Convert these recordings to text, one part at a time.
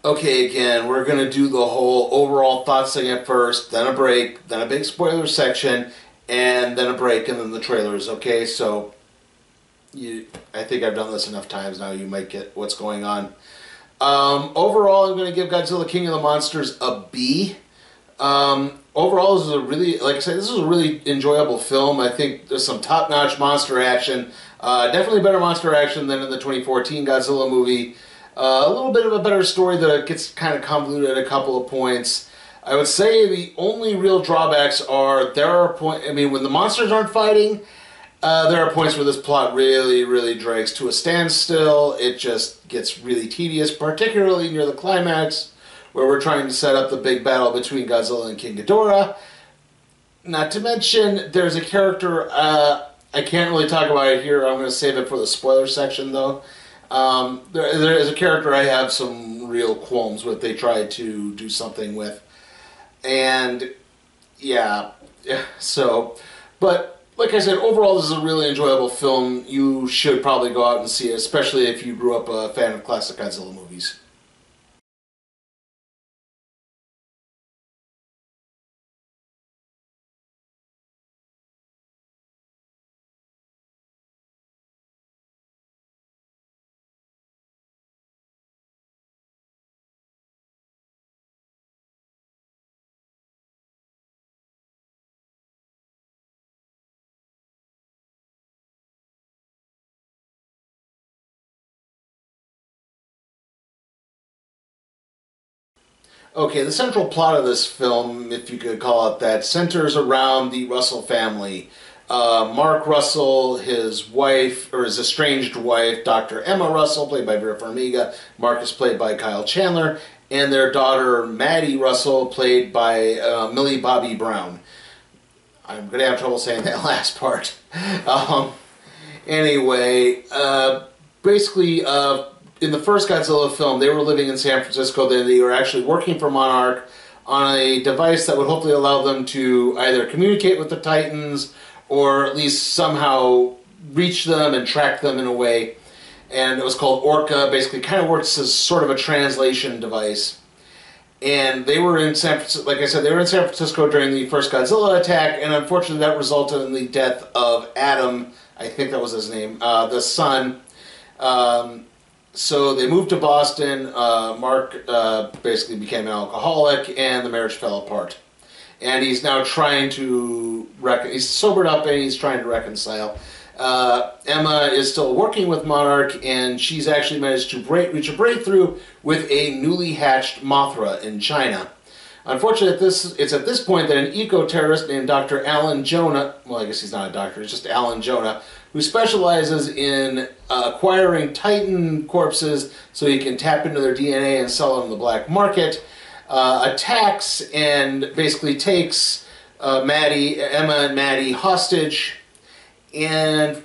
Okay, again, we're going to do the whole overall thoughts thing at first, then a break, then a big spoiler section, and then a break, and then the trailers, okay? So, I think I've done this enough times now, you might get what's going on. Overall, I'm going to give Godzilla King of the Monsters a B. Overall, this is a really, like I said, this is a really enjoyable film. I think there's some top-notch monster action. Definitely better monster action than in the 2014 Godzilla movie. A little bit of a better story that gets kind of convoluted at a couple of points. I would say the only real drawbacks are there are points. I mean, when the monsters aren't fighting, there are points where this plot really, really drags to a standstill. It just gets really tedious, particularly near the climax, where we're trying to set up the big battle between Godzilla and King Ghidorah. Not to mention, there's a character, I can't really talk about it here, I'm going to save it for the spoiler section though. There is a character I have some real qualms with, they tried to do something with. And, yeah, so, but like I said, overall this is a really enjoyable film. You should probably go out and see it, especially if you grew up a fan of classic Godzilla movies. Okay, the central plot of this film, if you could call it that, centers around the Russell family. Mark Russell, his wife, or his estranged wife, Dr. Emma Russell, played by Vera Farmiga. Mark is played by Kyle Chandler. And their daughter, Maddie Russell, played by Millie Bobby Brown. I'm going to have trouble saying that last part. Um, anyway, basically, in the first Godzilla film, they were living in San Francisco. They were actually working for Monarch on a device that would hopefully allow them to either communicate with the Titans or at least somehow reach them and track them in a way. And it was called Orca. Basically, kind of works as sort of a translation device. And they were in San Francisco, like I said, they were in San Francisco during the first Godzilla attack, and unfortunately that resulted in the death of Adam, I think that was his name, the son. So they moved to Boston. Mark basically became an alcoholic, and the marriage fell apart. And he's now trying to he's sobered up and he's trying to reconcile. Emma is still working with Monarch, and she's actually managed to reach a breakthrough with a newly hatched Mothra in China. Unfortunately, it's at this point that an eco-terrorist named Dr. Alan Jonah, well, I guess he's not a doctor, he's just Alan Jonah, who specializes in acquiring Titan corpses so he can tap into their DNA and sell them on the black market, attacks and basically takes Emma and Maddie hostage. And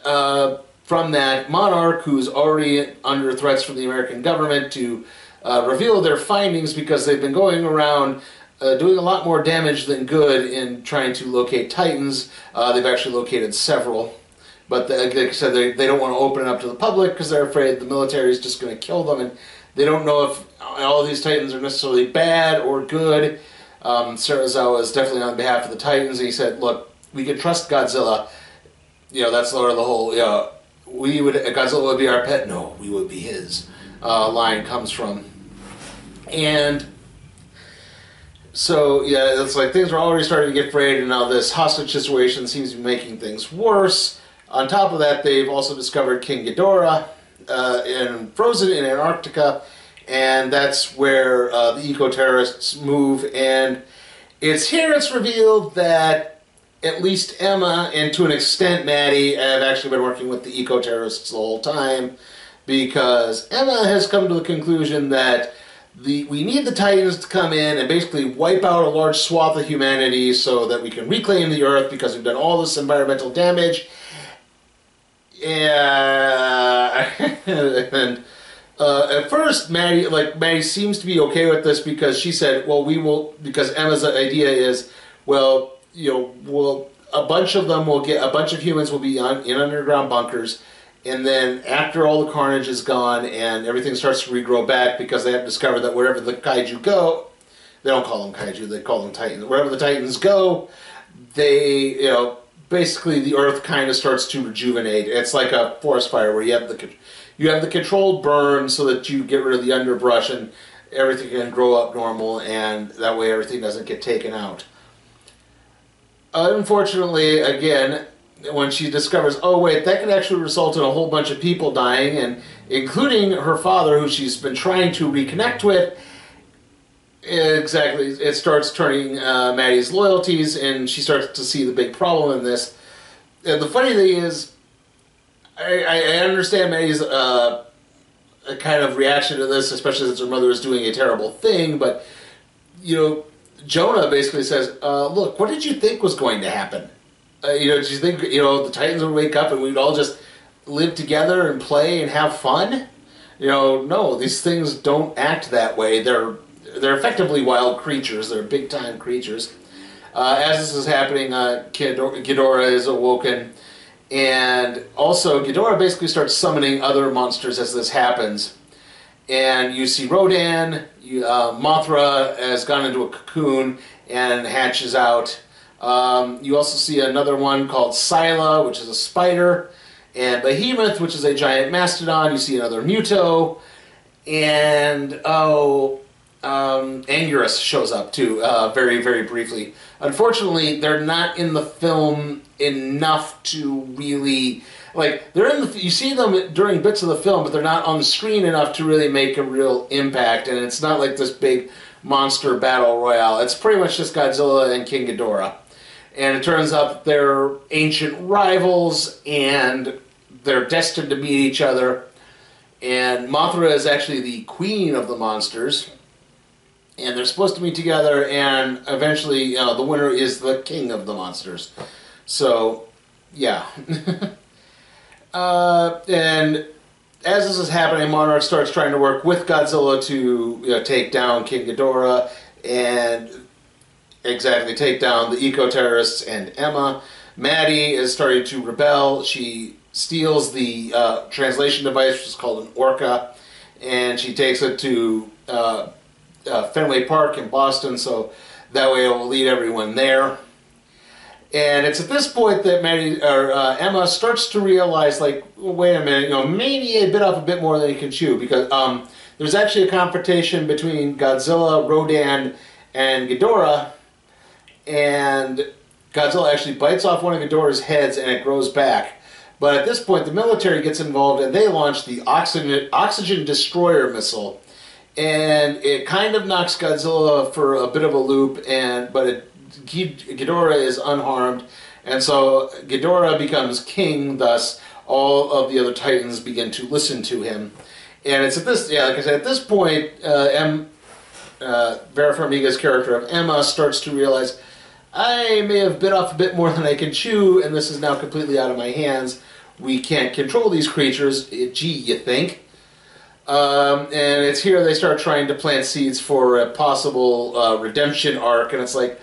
from that, Monarch, who's already under threats from the American government to reveal their findings because they've been going around doing a lot more damage than good in trying to locate Titans. They've actually located several. But like I said, they don't want to open it up to the public because they're afraid the military is just going to kill them. And they don't know if all of these Titans are necessarily bad or good. Serizawa is definitely on behalf of the Titans. And he said, look, we can trust Godzilla. You know, that's sort of the whole, Godzilla would be our pet. No, we would be his line comes from. And so, yeah, it's like things are already starting to get frayed, and now this hostage situation seems to be making things worse. On top of that, they've also discovered King Ghidorah frozen in Antarctica, and that's where the eco-terrorists move. And it's revealed that at least Emma, and to an extent Maddie, have actually been working with the eco-terrorists the whole time, because Emma has come to the conclusion that we need the Titans to come in and basically wipe out a large swath of humanity so that we can reclaim the Earth because we've done all this environmental damage. Yeah, and at first Maddie seems to be okay with this because she said, well, we will, because Emma's idea is, well, a bunch of humans will be in underground bunkers, And then after all the carnage is gone and everything starts to regrow back because they have discovered that wherever the kaiju go, they don't call them kaiju, they call them titans. Wherever the titans go, they, basically the earth kind of starts to rejuvenate. It's like a forest fire where you have the controlled burn so that you get rid of the underbrush and everything can grow up normal, and that way everything doesn't get taken out. Unfortunately, again, when she discovers, oh wait, that could actually result in a whole bunch of people dying, and including her father, who she's been trying to reconnect with, exactly, it starts turning Maddie's loyalties, and she starts to see the big problem in this. And the funny thing is, I understand Maddie's a kind of reaction to this, especially since her mother is doing a terrible thing, but, Jonah basically says, look, what did you think was going to happen? Did you think, the Titans would wake up and we'd all just live together and play and have fun? No, these things don't act that way. They're effectively wild creatures. They're big-time creatures. As this is happening, Ghidorah is awoken, and also Ghidorah basically starts summoning other monsters as this happens. And you see Rodan, Mothra has gone into a cocoon and hatches out. You also see another one called Scylla, which is a spider, and Behemoth, which is a giant mastodon. You see another Muto, and Anguirus shows up too, very, very briefly. Unfortunately, they're not in the film enough to really, they're in the, you see them during bits of the film, but they're not on the screen enough to really make a real impact, and it's not like this big monster battle royale. It's pretty much just Godzilla and King Ghidorah. And it turns out that they're ancient rivals, and they're destined to meet each other. And Mothra is actually the queen of the monsters, and they're supposed to meet together, and eventually, the winner is the king of the monsters. So, yeah. And as this is happening, Monarch starts trying to work with Godzilla to take down King Ghidorah, and exactly take down the eco-terrorists and Emma. Maddie is starting to rebel. She steals the translation device, which is called an Orca, and she takes it to Fenway Park in Boston, so that way it will lead everyone there. And it's at this point that Emma starts to realize, wait a minute, maybe I bit off a bit more than you can chew, because there's actually a confrontation between Godzilla, Rodan, and Ghidorah, and Godzilla actually bites off one of Ghidorah's heads and it grows back. But at this point, the military gets involved and they launch the oxygen destroyer missile. And it kind of knocks Godzilla for a bit of a loop, but Ghidorah is unharmed. And so Ghidorah becomes king, thus all of the other Titans begin to listen to him. And it's at this, like I said, at this point, Vera Farmiga's character of Emma starts to realize, I may have bit off a bit more than I can chew, and this is now completely out of my hands. We can't control these creatures. Gee, you think? And it's here they start trying to plant seeds for a possible redemption arc, and it's like,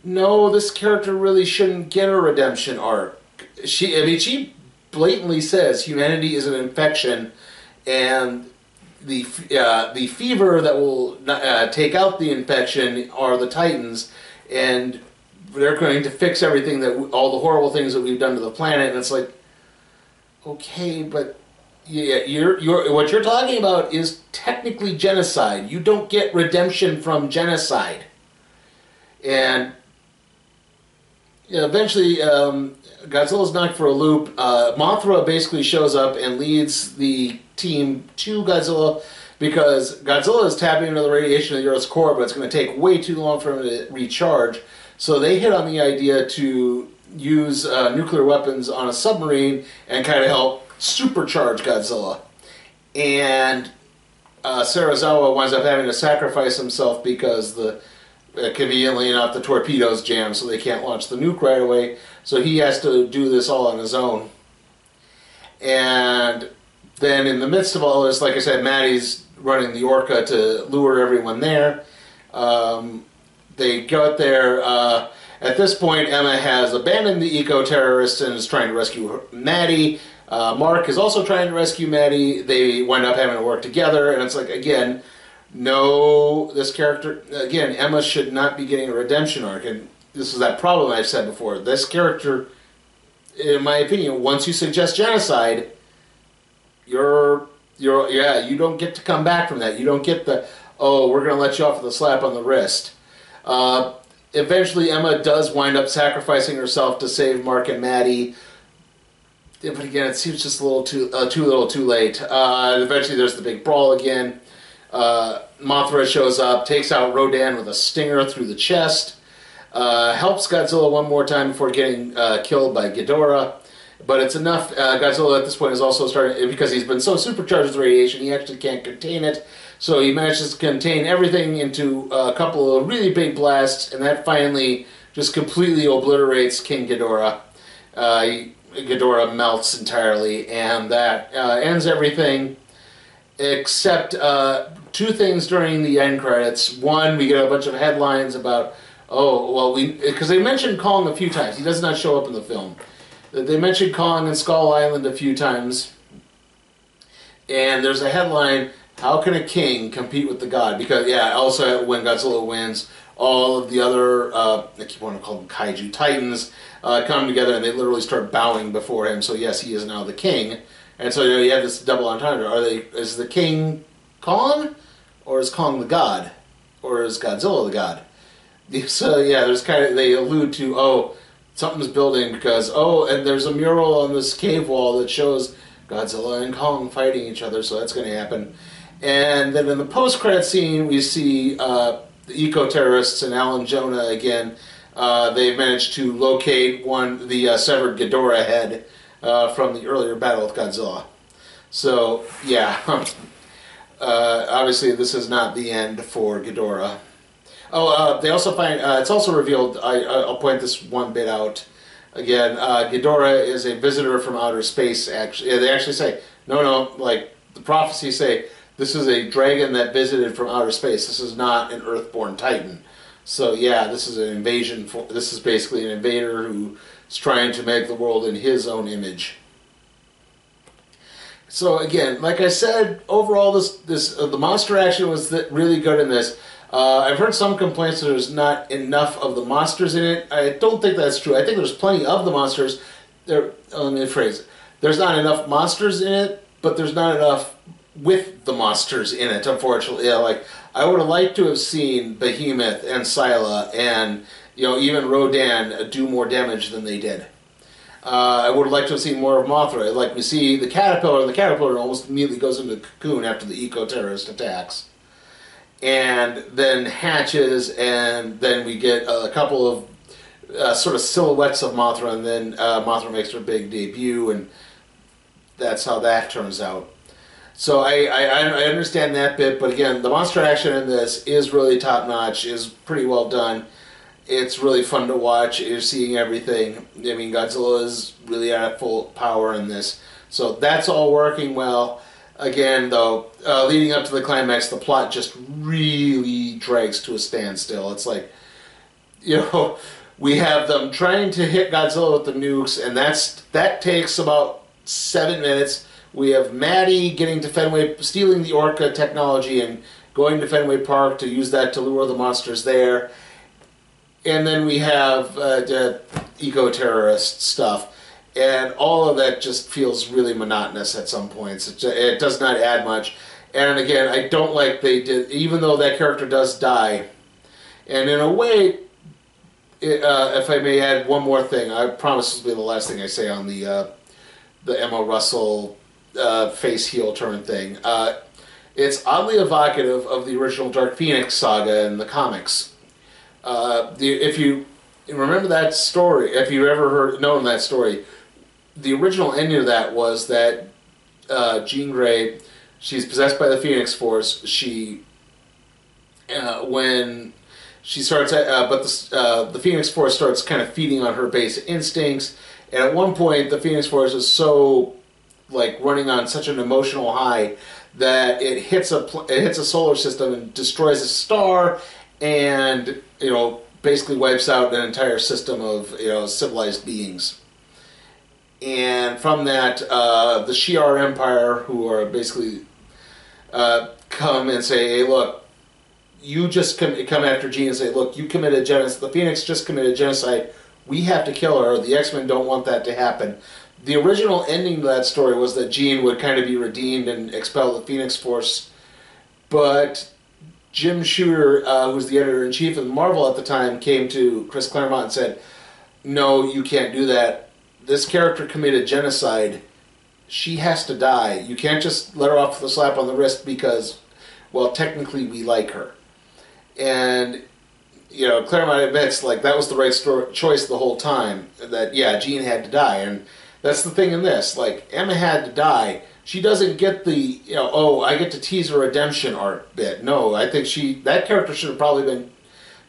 no, this character really shouldn't get a redemption arc. She blatantly says humanity is an infection, and the fever that will take out the infection are the Titans, and they're going to fix everything all the horrible things that we've done to the planet. And it's like, okay, but yeah, what you're talking about is technically genocide. You don't get redemption from genocide. And eventually, Godzilla's knocked for a loop. Mothra basically shows up and leads the team to Godzilla, because Godzilla is tapping into the radiation of the Earth's core, but it's going to take way too long for him to recharge. So they hit on the idea to use nuclear weapons on a submarine and kind of help supercharge Godzilla. And Serizawa winds up having to sacrifice himself because conveniently enough, the torpedoes jam, so they can't launch the nuke right away. So he has to do this all on his own. And then in the midst of all this, like I said, Maddie's running the Orca to lure everyone there. They go out there. At this point, Emma has abandoned the eco-terrorists and is trying to rescue Maddie. Mark is also trying to rescue Maddie. They wind up having to work together, and it's like, again, no, this character, again, Emma should not be getting a redemption arc, and this is that problem I've said before. This character, in my opinion, once you suggest genocide, you don't get to come back from that. You don't get the, oh, we're going to let you off with a slap on the wrist. Eventually, Emma does wind up sacrificing herself to save Mark and Maddie. Yeah, but again, it seems just a little too late. Eventually, there's the big brawl again. Mothra shows up, takes out Rodan with a stinger through the chest, helps Godzilla one more time before getting killed by Ghidorah. But it's enough. Godzilla at this point is also starting, because he's been so supercharged with radiation, he actually can't contain it. So he manages to contain everything into a couple of really big blasts, and that finally just completely obliterates King Ghidorah. Ghidorah melts entirely, and that ends everything, except two things during the end credits. One, we get a bunch of headlines about, oh, well, because they mentioned Kong a few times. He does not show up in the film. They mentioned Kong and Skull Island a few times, and there's a headline, how can a king compete with the god? Because, yeah, also when Godzilla wins, all of the other, I keep wanting to call them kaiju titans, come together and they literally start bowing before him. So yes, he is now the king. And so you have this double entendre. Is the king Kong? Or is Kong the god? Or is Godzilla the god? So yeah, there's they allude to, oh, something's building because, oh, and there's a mural on this cave wall that shows Godzilla and Kong fighting each other, so that's going to happen. And then in the post-credit scene, we see the eco-terrorists and Alan Jonah again. They've managed to locate the severed Ghidorah head from the earlier battle with Godzilla. So, yeah, obviously this is not the end for Ghidorah. Oh, they also find, it's also revealed, I'll point this one bit out again, Ghidorah is a visitor from outer space, actually. They actually say, no, like, the prophecies say, this is a dragon that visited from outer space. This is not an Earthborn Titan. So yeah, this is an invasion. This is basically an invader who's trying to make the world in his own image. So again, like I said, overall, the monster action was really good in this. I've heard some complaints that there's not enough of the monsters in it. I don't think that's true. I think there's plenty of the monsters. Let me rephrase it. There's not enough monsters in it, but there's not enough with the monsters in it, unfortunately. Yeah, like, I would have liked to have seen Behemoth and Scylla and, even Rodan do more damage than they did. I would have liked to have seen more of Mothra. Like, we see the caterpillar, and the caterpillar almost immediately goes into the cocoon after the eco-terrorist attacks. And then hatches, and then we get a couple of sort of silhouettes of Mothra, and then Mothra makes her big debut, and that's how that turns out. So I understand that bit, but again, the monster action in this is really top-notch, is pretty well done. It's really fun to watch. You're seeing everything. I mean, Godzilla is really at full power in this. So that's all working well. Again, though, leading up to the climax, the plot just really drags to a standstill. It's like, we have them trying to hit Godzilla with the nukes, and that takes about 7 minutes. We have Maddie getting to Fenway, stealing the Orca technology and going to Fenway Park to use that to lure the monsters there. And then we have the eco-terrorist stuff. And all of that just feels really monotonous at some points. It does not add much. And again, I don't like they did, even though that character does die. And in a way, if I may add one more thing, I promise this will be the last thing I say on the Emma Russell face heel turn thing. It's oddly evocative of the original Dark Phoenix saga in the comics. If you remember that story, if you've ever known that story, the original ending of that was that Jean Grey, she's possessed by the Phoenix Force. When she starts, the Phoenix Force starts kind of feeding on her base instincts, and at one point the Phoenix Force is so running on such an emotional high that it hits a solar system and destroys a star, and basically wipes out an entire system of civilized beings. And from that, the Shi'ar Empire, who are basically come and say, hey, look, you just come after Jean and say, look, you committed genocide. The Phoenix just committed genocide. We have to kill her. The X-Men don't want that to happen. The original ending to that story was that Jean would kind of be redeemed and expel the Phoenix Force. But Jim Shooter, who was the editor-in-chief of Marvel at the time, came to Chris Claremont and said, no, you can't do that. This character committed genocide. She has to die. You can't just let her off with a slap on the wrist because, well, technically we like her. And, you know, Claremont admits, like, that was the right choice the whole time. That, yeah, Jean had to die. And that's the thing in this. Like, Emma had to die. She doesn't get the, you know, oh, I get to tease her redemption arc bit. No, I think that character should have probably been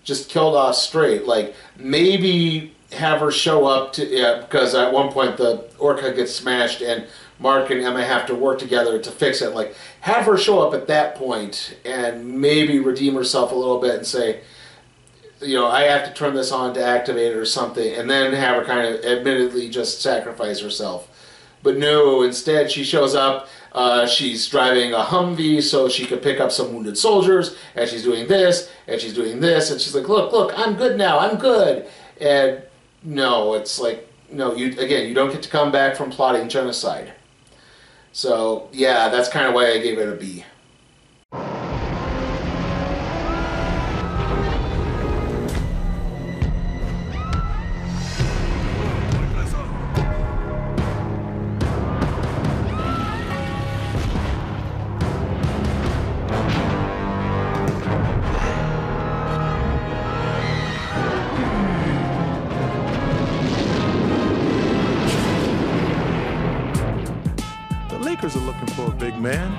just killed off straight. Like, maybe have her show up to, because at one point the Orca gets smashed and Mark and Emma have to work together to fix it. Like, have her show up at that point and maybe redeem herself a little bit and say, you know, I have to turn this on to activate it or something, and then have her kind of admittedly just sacrifice herself. But no, instead she shows up, she's driving a Humvee so she could pick up some wounded soldiers, and she's doing this, and she's doing this, and she's like, look, I'm good now, I'm good. And no, it's like, no, you don't get to come back from plotting genocide. So, yeah, that's kind of why I gave it a B. Lakers are looking for a big man.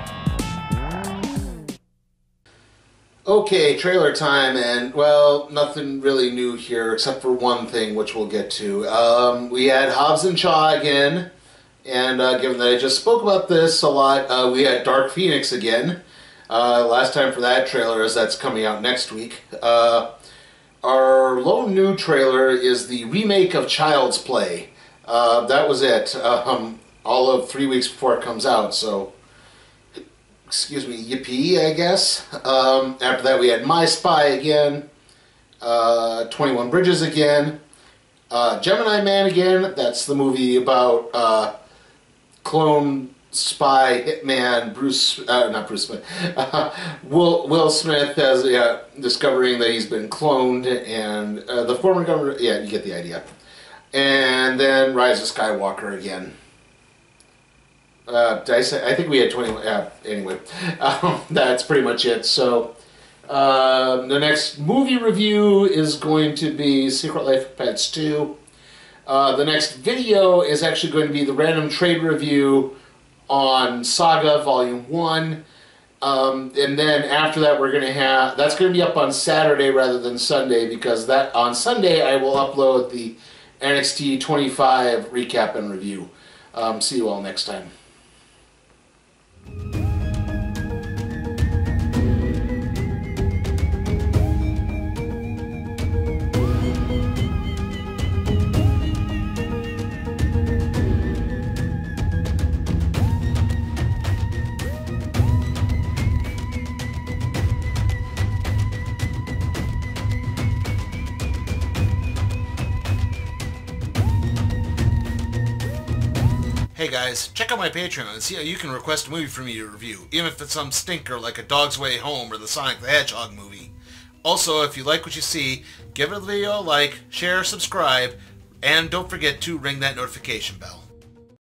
Okay, trailer time, and, well, nothing really new here except for one thing, which we'll get to. We had Hobbs and Shaw again, and given that I just spoke about this a lot, we had Dark Phoenix again. Last time for that trailer, as that's coming out next week. Our lone new trailer is the remake of Child's Play. That was it. All of 3 weeks before it comes out, so, excuse me, yippee, I guess. After that we had My Spy again, 21 Bridges again, Gemini Man again. That's the movie about clone spy hitman not Bruce Smith, Will Smith as discovering that he's been cloned, and the former governor, yeah, you get the idea. And then Rise of Skywalker again. Did I say? I think we had 21. Anyway, that's pretty much it. So, the next movie review is going to be Secret Life of Pets 2. The next video is actually going to be the random trade review on Saga Volume 1. And then after that, we're going to have, that's going to be up on Saturday rather than Sunday, because that on Sunday I will upload the NXT 25 recap and review. See you all next time. Hey guys, check out my Patreon and see how you can request a movie for me to review, even if it's some stinker like A Dog's Way Home or the Sonic the Hedgehog movie. Also, if you like what you see, give the video a like, share, subscribe, and don't forget to ring that notification bell.